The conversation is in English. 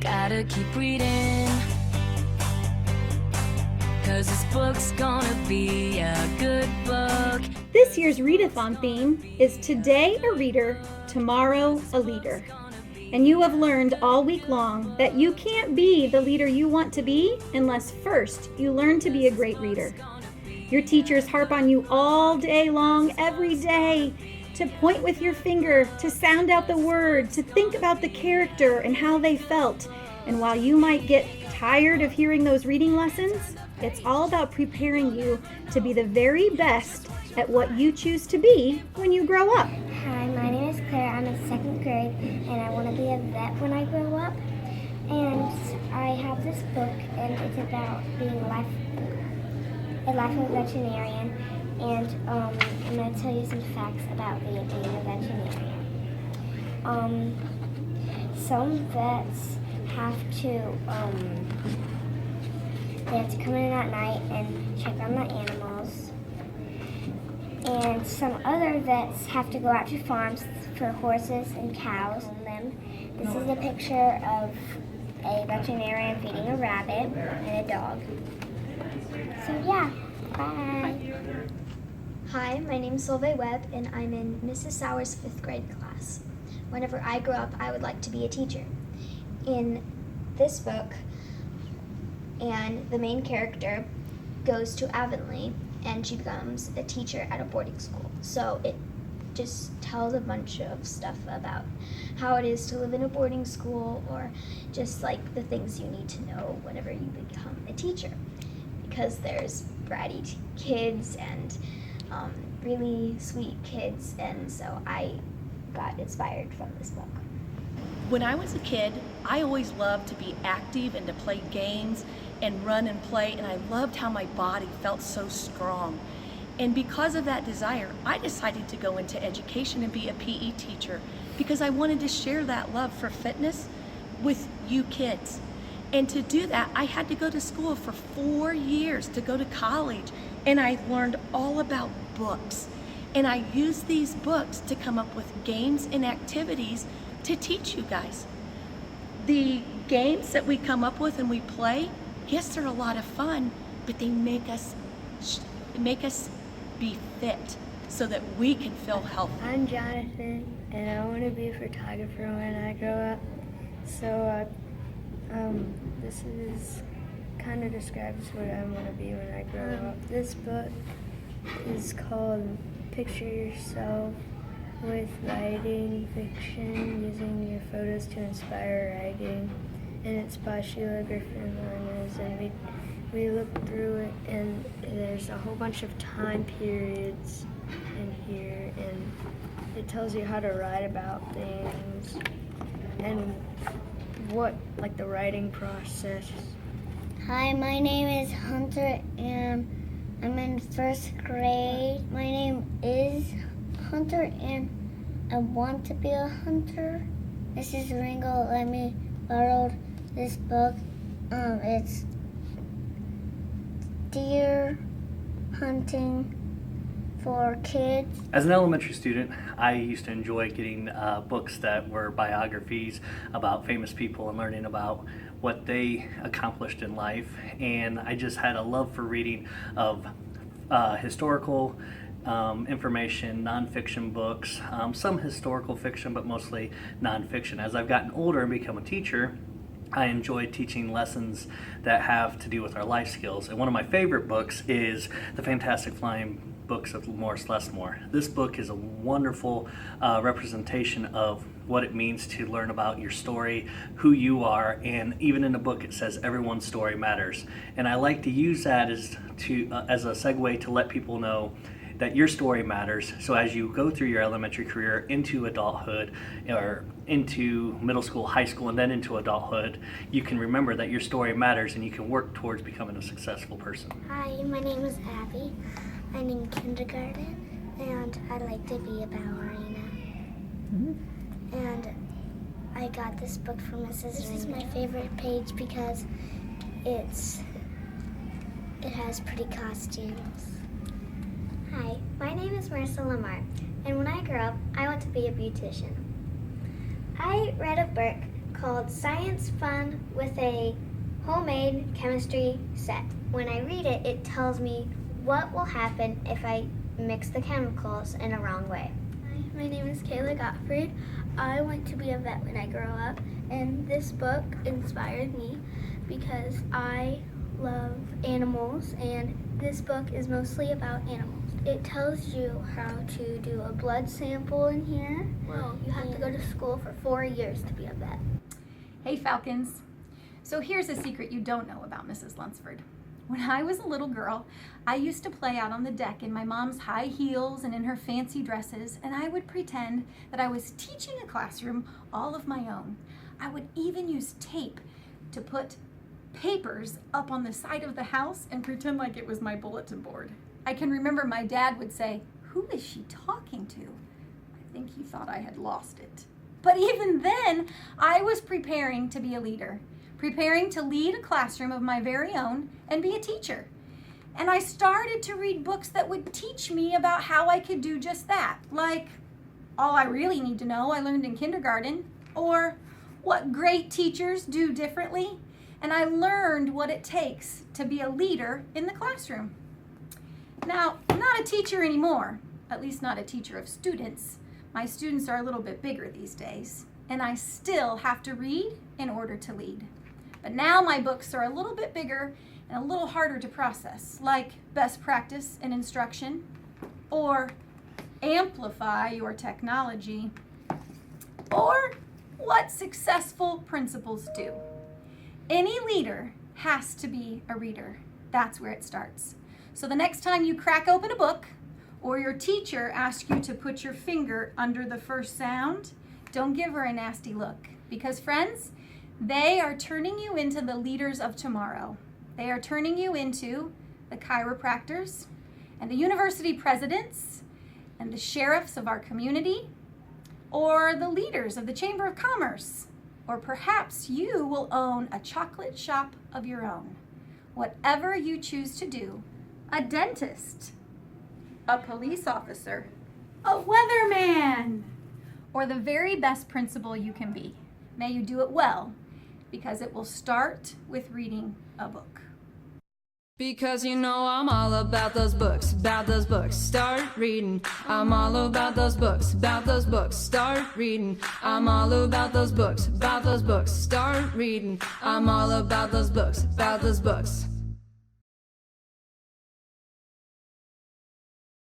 Gotta keep reading, 'cause this book's gonna be a good book. This year's Read-A-Thon theme is Today a Reader, Tomorrow a Leader. And you have learned all week long that you can't be the leader you want to be unless first you learn to be a great reader. Your teachers harp on you all day long, every day, to point with your finger, to sound out the word, to think about the character and how they felt. And while you might get tired of hearing those reading lessons, it's all about preparing you to be the very best at what you choose to be when you grow up. Hi, my name is Claire. I'm in 2nd grade, and I want to be a vet when I grow up. And I have this book, and it's about being a life of a veterinarian. And I'm going to tell you some facts about being a veterinarian. Some vets have to come in at night and check on the animals. And some other vets have to go out to farms for horses and cows and them. This is a picture of a veterinarian feeding a rabbit and a dog. So yeah, bye. Hi, my name is Solveig Webb, and I'm in Mrs. Sauer's 5th grade class. Whenever I grow up, I would like to be a teacher. In this book, and the main character goes to Avonlea, and she becomes a teacher at a boarding school. So it just tells a bunch of stuff about how it is to live in a boarding school, or just like the things you need to know whenever you become a teacher. Because there's bratty kids and really sweet kids, and so I got inspired from this book. When I was a kid, I always loved to be active and to play games and run and play, and I loved how my body felt so strong. And because of that desire, I decided to go into education and be a PE teacher because I wanted to share that love for fitness with you kids. And to do that, I had to go to school for 4 years to go to college, and I learned all about books. And I used these books to come up with games and activities to teach you guys. The games that we come up with and we play, yes, they're a lot of fun, but they make us be fit so that we can feel healthy. I'm Jonathan, and I want to be a photographer when I grow up. So this is kind of describes what I want to be when I grow up. This book is called Picture Yourself with Writing Fiction, Using Your Photos to Inspire Writing, and it's by Sheila Griffin Larnes, and we looked through it, and there's a whole bunch of time periods in here, and it tells you how to write about things and what, like, the writing process. Hi, my name is Hunter, and I'm in 1st grade. My name is Hunter, and I want to be a hunter. Mrs. Ringo let me borrow this book. It's deer hunting for kids. As an elementary student, I used to enjoy getting books that were biographies about famous people and learning about what they accomplished in life. And I just had a love for reading of historical information, nonfiction books, some historical fiction, but mostly nonfiction. As I've gotten older and become a teacher, I enjoy teaching lessons that have to do with our life skills. And one of my favorite books is The Fantastic Flying Books of Morris Lesmore. This book is a wonderful representation of what it means to learn about your story, who you are, and even in the book it says everyone's story matters. And I like to use that as a segue to let people know that your story matters. So as you go through your elementary career into adulthood, or into middle school, high school, and then into adulthood, you can remember that your story matters and you can work towards becoming a successful person. Hi, my name is Abby. I'm in kindergarten, and I like to be a ballerina. And I got this book from Mrs. This is my favorite page because it has pretty costumes. Hi, my name is Marissa Lamar, and when I grow up, I want to be a beautician. I read a book called Science Fun with a Homemade Chemistry Set. When I read it, it tells me what will happen if I mix the chemicals in a wrong way. Hi, my name is Kayla Gottfried. I want to be a vet when I grow up, and this book inspired me because I love animals, and this book is mostly about animals. It tells you how to do a blood sample in here. Well, you have to go to school for 4 years to be a vet. Hey Falcons. So here's a secret you don't know about Mrs. Lunsford. When I was a little girl, I used to play out on the deck in my mom's high heels and in her fancy dresses, and I would pretend that I was teaching a classroom all of my own. I would even use tape to put papers up on the side of the house and pretend like it was my bulletin board. I can remember my dad would say, "Who is she talking to?" I think he thought I had lost it. But even then, I was preparing to be a leader, preparing to lead a classroom of my very own and be a teacher. And I started to read books that would teach me about how I could do just that, like All I Really Need to Know I Learned in Kindergarten, or What Great Teachers Do Differently. And I learned what it takes to be a leader in the classroom. Now, I'm not a teacher anymore, at least not a teacher of students. My students are a little bit bigger these days, and I still have to read in order to lead. But now my books are a little bit bigger and a little harder to process, like Best Practice in Instruction, or Amplify Your Technology, or What Successful Principals Do. Any leader has to be a reader. That's where it starts. So the next time you crack open a book, or your teacher asks you to put your finger under the first sound, don't give her a nasty look. Because friends, they are turning you into the leaders of tomorrow. They are turning you into the chiropractors and the university presidents and the sheriffs of our community, or the leaders of the Chamber of Commerce. Or perhaps you will own a chocolate shop of your own. Whatever you choose to do, a dentist, a police officer, a weatherman, or the very best principal you can be. May you do it well, because it will start with reading a book. Because you know I'm all about those books, start reading. I'm all about those books, start reading. I'm all about those books, start reading. I'm all about those books.